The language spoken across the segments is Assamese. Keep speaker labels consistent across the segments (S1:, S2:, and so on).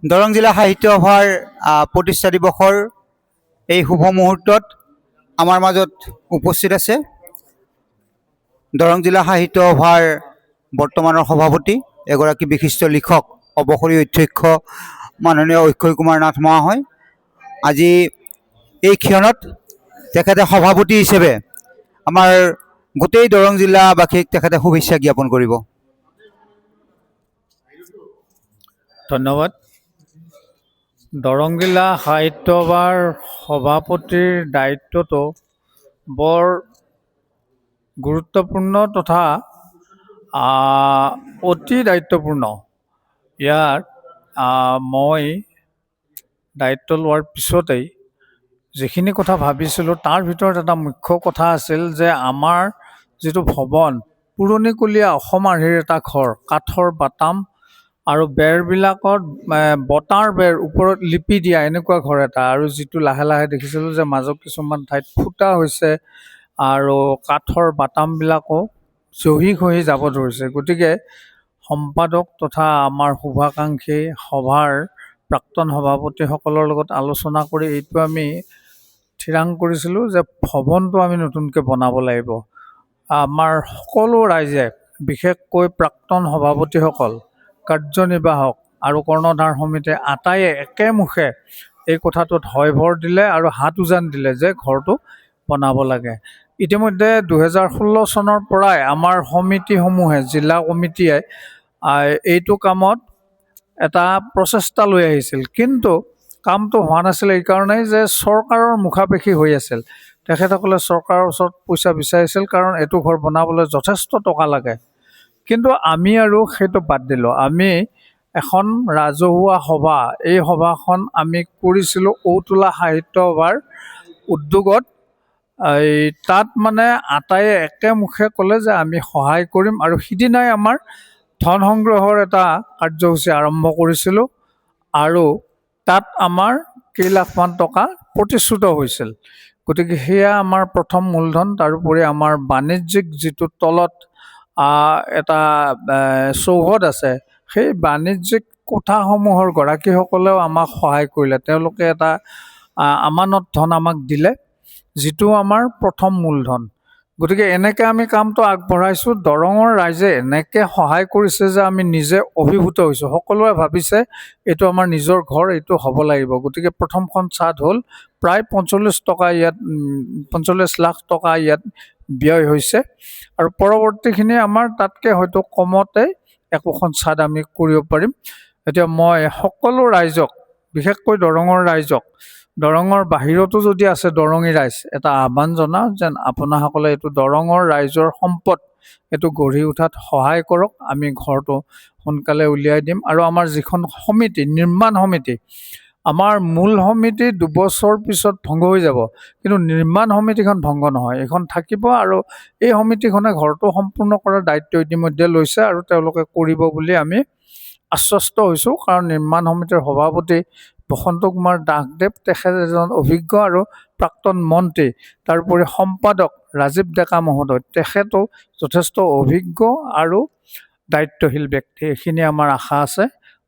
S1: দৰং জিলা সাহিত্য সভাৰ প্ৰতিষ্ঠা দিৱসৰ এই শুভ মুহূৰ্তত আমাৰ মাজত উপস্থিত আছে দৰং জিলা সাহিত্য সভাৰ বৰ্তমানৰ সভাপতি এগৰাকী বিশিষ্ট লিখক অৱসৰী অধ্যক্ষ মাননীয় অক্ষয় কুমাৰ নাথ মহাশয়। আজি এই ক্ষণত তেখেতে সভাপতি হিচাপে আমাৰ গোটেই দৰং জিলাবাসীক তেখেতে শুভেচ্ছা জ্ঞাপন কৰিব।
S2: ধন্যবাদ। দৰং জিলা সাহিত্য সভাৰ সভাপতিৰ দায়িত্বটো বৰ গুৰুত্বপূৰ্ণ তথা অতি দায়িত্বপূৰ্ণ। ইয়াত মই দায়িত্ব লোৱাৰ পিছতেই যিখিনি কথা ভাবিছিলোঁ তাৰ ভিতৰত এটা মুখ্য কথা আছিল যে আমাৰ যিটো ভৱন পুৰণিকলীয়া অসম আৰ্হিৰ এটা ঘৰ, কাঠৰ বাটাম আৰু বেৰবিলাকত বটাৰ বেৰ ওপৰত লিপি দিয়া এনেকুৱা ঘৰ এটা, আৰু যিটো লাহে লাহে দেখিছিলোঁ যে মাজত কিছুমান ঠাইত ফুটা হৈছে আৰু কাঠৰ বাটামবিলাকো জহি খহি যাব ধৰিছে। গতিকে সম্পাদক তথা আমাৰ শুভাকাংক্ষী সভাৰ প্ৰাক্তন সভাপতিসকলৰ লগত আলোচনা কৰি এইটো আমি থিৰাং কৰিছিলোঁ যে ভৱনটো আমি নতুনকৈ বনাব লাগিব। আমাৰ সকলো ৰাইজে, বিশেষকৈ প্ৰাক্তন সভাপতিসকল, কাৰ্যনিৰ্বাহক আৰু কৰ্ণধাৰ সমিতি আটাইয়ে একেমুখে এই কথাটোত হয়ভৰ দিলে আৰু হাত উজান দিলে যে ঘৰটো বনাব লাগে। ইতিমধ্যে 2016 চনৰ পৰাই আমাৰ সমিতিসমূহে, জিলা কমিটিয়ে এইটো কামত এটা প্ৰচেষ্টা লৈ আহিছিল, কিন্তু কামটো হোৱা নাছিল এইকাৰণেই যে চৰকাৰৰ মুখাপেক্ষী হৈ আছিল। তেখেতসকলে চৰকাৰৰ ওচৰত পইচা বিচাৰিছিল কাৰণ এইটো ঘৰ বনাবলৈ যথেষ্ট টকা লাগে। কিন্তু আমি আৰু সেইটো বাদ দিলোঁ। আমি এখন ৰাজহুৱা সভা, এই সভাখন আমি কৰিছিলোঁ ঔটোলা সাহিত্য সভাৰ উদ্যোগত। তাত মানে আটাইয়ে একেমুখে ক'লে যে আমি সহায় কৰিম, আৰু সিদিনাই আমাৰ ধন সংগ্ৰহৰ এটা কাৰ্যসূচী আৰম্ভ কৰিছিলোঁ আৰু তাত আমাৰ কেইলাখমান টকা প্ৰতিশ্ৰুত হৈছিল। গতিকে সেয়া আমাৰ প্ৰথম মূলধন। তাৰোপৰি আমাৰ বাণিজ্যিক যিটো তলত এটা চৌহদ আছে, সেই বাণিজ্যিক কোঠাসমূহৰ গৰাকীসকলেও আমাক সহায় কৰিলে। তেওঁলোকে এটা আমানত ধন আমাক দিলে, যিটো আমাৰ প্ৰথম মূলধন। গতিকে এনেকৈ আমি কামটো আগবঢ়াইছোঁ। দৰঙৰ ৰাইজে এনেকৈ সহায় কৰিছে যে আমি নিজে অভিভূত হৈছোঁ। সকলোৱে ভাবিছে এইটো আমাৰ নিজৰ ঘৰ, এইটো হ'ব লাগিব। গতিকে প্ৰথমখন ছাদ হ'ল প্ৰায় 45 লাখ টকা ইয়াত ব্যয় হৈছে, আৰু পৰৱৰ্তীখিনি আমাৰ তাতকৈ হয়তো কমতে একোখন ছাদ আমি কৰিব পাৰিম। এতিয়া মই সকলো ৰাইজক, বিশেষকৈ দৰঙৰ ৰাইজক, দৰঙৰ বাহিৰতো যদি আছে দৰঙী ৰাইজ, এটা আহ্বান জনাওঁ যেন আপোনাসকলে এইটো দৰঙৰ ৰাইজৰ সম্পদ, এইটো গঢ়ি উঠাত সহায় কৰক। আমি ঘৰটো সোনকালে উলিয়াই দিম। আৰু আমাৰ যিখন সমিতি, নিৰ্মাণ সমিতি, আমাৰ মূল সমিতি 2 বছৰ পিছত ভংগ হৈ যাব, কিন্তু নিৰ্মাণ সমিতিখন ভংগ নহয়, এইখন থাকিব। আৰু এই সমিতিখনে ঘৰটো সম্পূৰ্ণ কৰাৰ দায়িত্ব ইতিমধ্যে লৈছে আৰু তেওঁলোকে কৰিব বুলি আমি আশ্বস্ত হৈছোঁ। কাৰণ নিৰ্মাণ সমিতিৰ সভাপতি বসন্ত কুমাৰ দাসদেৱ, তেখেত এজন অভিজ্ঞ আৰু প্ৰাক্তন মন্ত্ৰী। তাৰোপৰি সম্পাদক ৰাজীৱ ডেকা মহোদয়, তেখেতো যথেষ্ট অভিজ্ঞ আৰু দায়িত্বশীল ব্যক্তি। এইখিনি আমাৰ আশা আছে।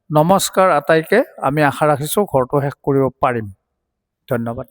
S2: নমস্কাৰ আটাইকে। আমি আশা ৰাখিছোঁ ঘৰটো শেষ কৰিব পাৰিম। ধন্যবাদ।